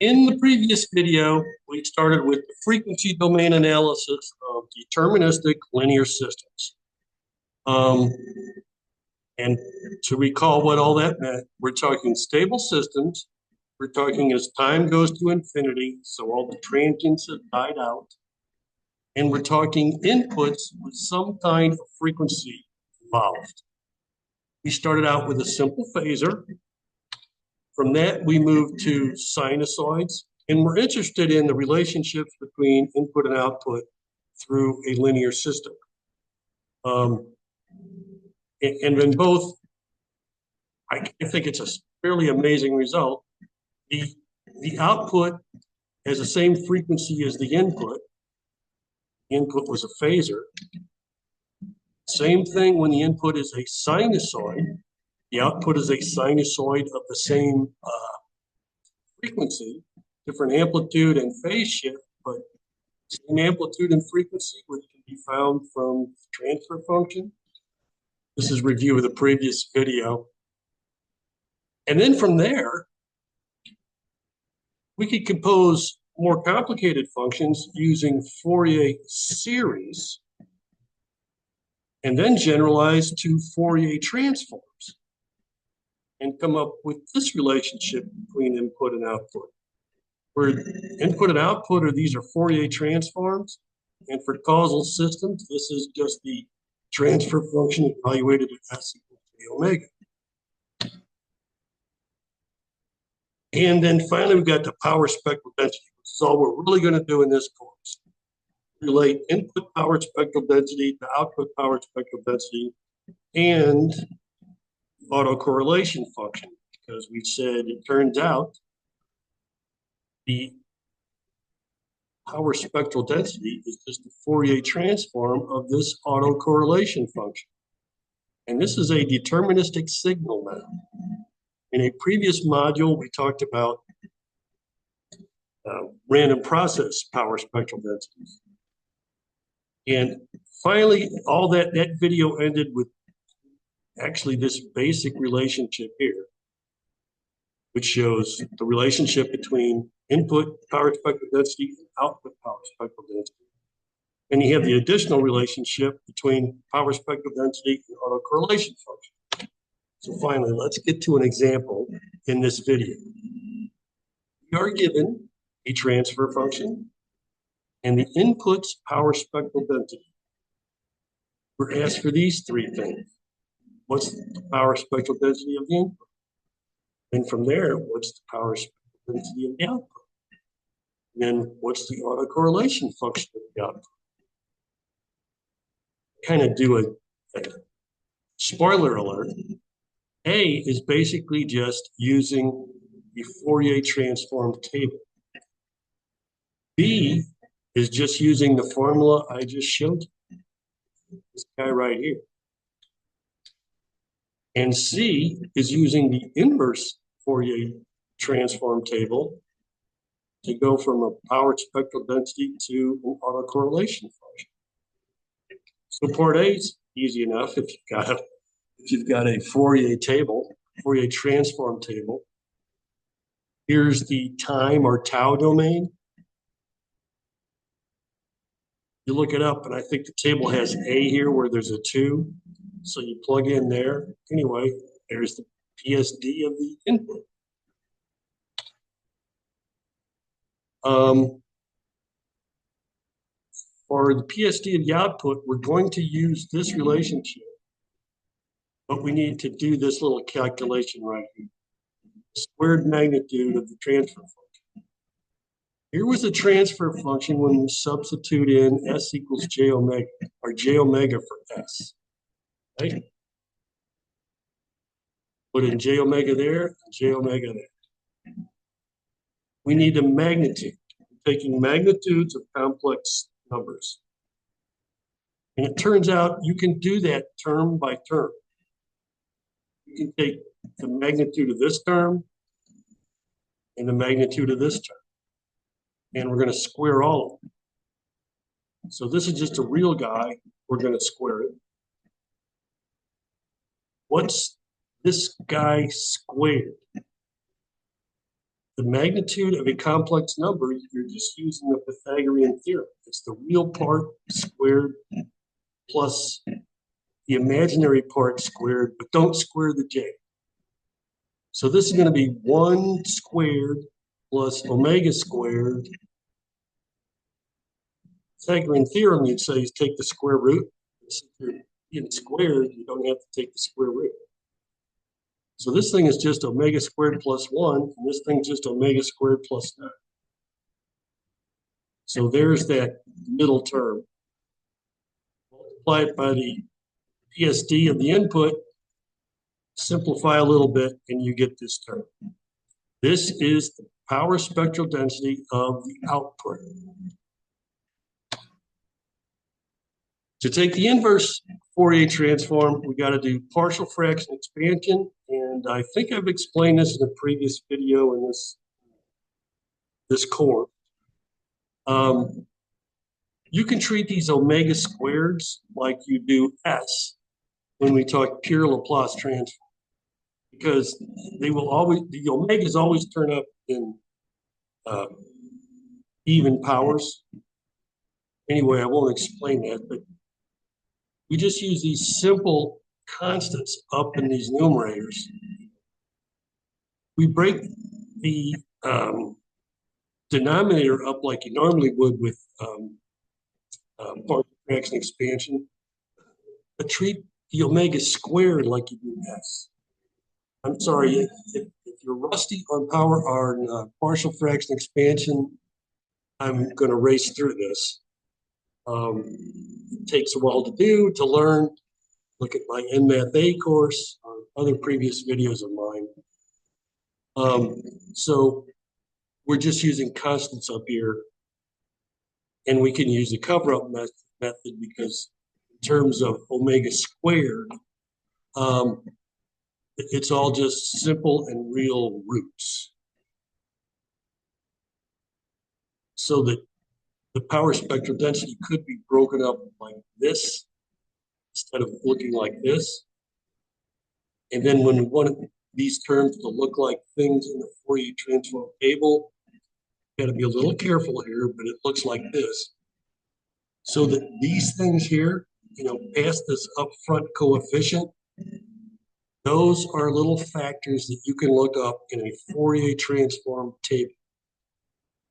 In the previous video, we started with the frequency domain analysis of deterministic linear systems. And to recall what all that meant, we're talking stable systems. We're talking as time goes to infinity, so all the transients have died out. And we're talking inputs with some kind of frequency involved. We started out with a simple phasor. From that, we moved to sinusoids, and we're interested in the relationships between input and output through a linear system. And in both, I think it's a fairly amazing result. The output has the same frequency as the input. Input was a phasor. Same thing when the input is a sinusoid. The output is a sinusoid of the same frequency, different amplitude and phase shift, but same amplitude and frequency, which can be found from the transfer function. This is review of the previous video. And then from there, we could compose more complicated functions using Fourier series and then generalize to Fourier transforms and come up with this relationship between input and output. Where input and output these are Fourier transforms, and for causal systems, this is just the transfer function evaluated at S equals J omega. And then finally, we've got the power spectral density. This is all we're really going to do in this course. Relate input power spectral density to output power spectral density and autocorrelation function, because we said it turns out the power spectral density is just the Fourier transform of this autocorrelation function. And this is a deterministic signal now. In a previous module, we talked about random process power spectral densities. And finally, all that video ended with actually this basic relationship here, which shows the relationship between input power spectral density and output power spectral density. And you have the additional relationship between power spectral density and autocorrelation function. So finally, let's get to an example in this video. We are given a transfer function and the input's power spectral density. We're asked for these three things. What's the power spectral density of the input? And from there, what's the power spectral density of the output? And then what's the autocorrelation function of the output? Kind of do a spoiler alert. A is basically just using the Fourier transform table. B is just using the formula I just showed you. This guy right here. And C is using the inverse Fourier transform table to go from a power spectral density to an autocorrelation function. So part A is easy enough if you've got a Fourier table, Fourier transform table. Here's the time or tau domain. You look it up, and I think the table has A here where there's a 2. So you plug in there. Anyway, there's the PSD of the input. For the PSD of the output, we're going to use this relationship, but we need to do this little calculation right here. Squared magnitude of the transfer function. Here was the transfer function when we substitute in S equals J omega, or J omega for S. Right? Put in J omega there, and J omega there. We need a magnitude. We're taking magnitudes of complex numbers. And it turns out you can do that term by term. You can take the magnitude of this term and the magnitude of this term. And we're going to square all of them. So this is just a real guy. We're going to square it. what's this guy squared? The magnitude of a complex number, you're just using the Pythagorean theorem. It's the real part squared plus the imaginary part squared, but don't square the j. So this is going to be 1 squared plus omega squared. Pythagorean theorem, you'd say, is take the square root. If you're being squared, you don't have to take the square root. So this thing is just omega squared plus 1, and this thing's just omega squared plus 9. So there's that middle term. Multiply it by the PSD of the input, simplify a little bit, and you get this term. This is the power spectral density of the output. To take the inverse Fourier transform, we got to do partial fraction expansion, and I think I've explained this in a previous video in this course. You can treat these omega squareds like you do S when we talk pure Laplace transform, because they will always, the omegas always turn up in even powers. Anyway, I won't explain that, but we just use these simple constants up in these numerators. We break the denominator up like you normally would with partial fraction expansion, but treat the omega squared like you do S. I'm sorry, if you're rusty on power or partial fraction expansion, I'm going to race through this. It takes a while to do, to learn. Look at my EnMath A course or other previous videos of mine. So we're just using constants up here, and we can use the cover-up method because in terms of omega squared, it's all just simple and real roots. So that the power spectral density could be broken up like this instead of looking like this. And then when we want these terms to look like things in the Fourier transform table, got to be a little careful here, but it looks like this. So that these things here, past this upfront coefficient, those are little factors that you can look up in a Fourier transform table.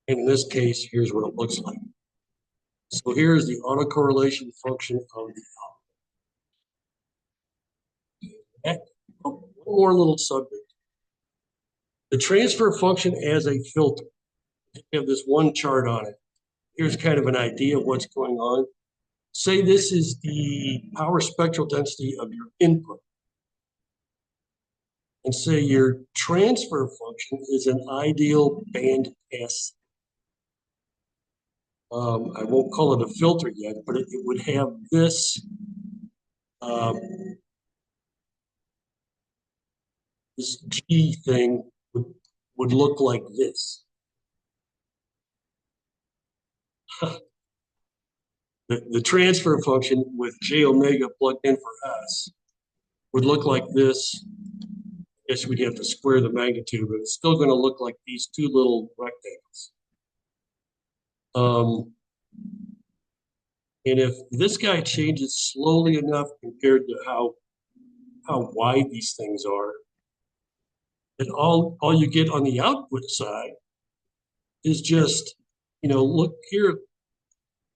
And in this case, here's what it looks like. So here's the autocorrelation function of the output. One more little subject. The transfer function as a filter. You have this one chart on it. Here's kind of an idea of what's going on. Say this is the power spectral density of your input. And say your transfer function is an ideal band pass. I won't call it a filter yet, but it would have this this G thing would look like this. The transfer function with J omega plugged in for S would look like this. I guess we'd have to square the magnitude, but it's still going to look like these two little rectangles. And if this guy changes slowly enough compared to how wide these things are, then all you get on the output side is just, look here,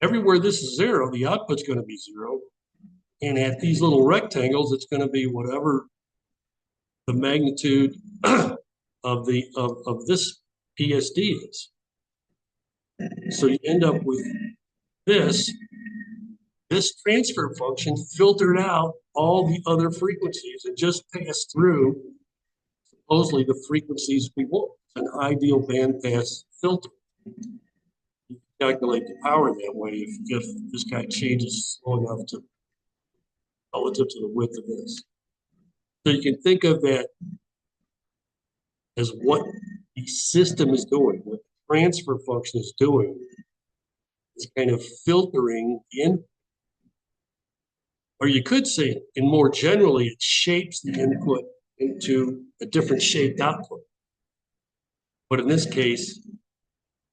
everywhere this is 0, the output's going to be 0. And at these little rectangles, it's going to be whatever the magnitude of this PSD is. So you end up with this transfer function filtered out all the other frequencies and just passed through supposedly the frequencies we want. An ideal bandpass filter. You calculate the power that way if this guy changes slow enough to relative to the width of this. So you can think of that as what the system is doing, what the transfer function is doing, is kind of filtering in. Or you could say, and more generally, it shapes the input into a different shaped output. But in this case,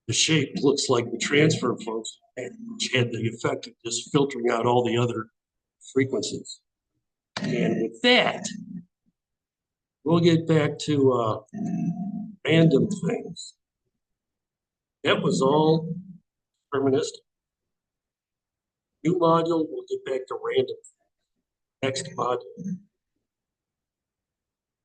the shape looks like the transfer function, which had the effect of just filtering out all the other frequencies. And with that, we'll get back to random things. That was all deterministic. New module, we'll get back to random. Next module.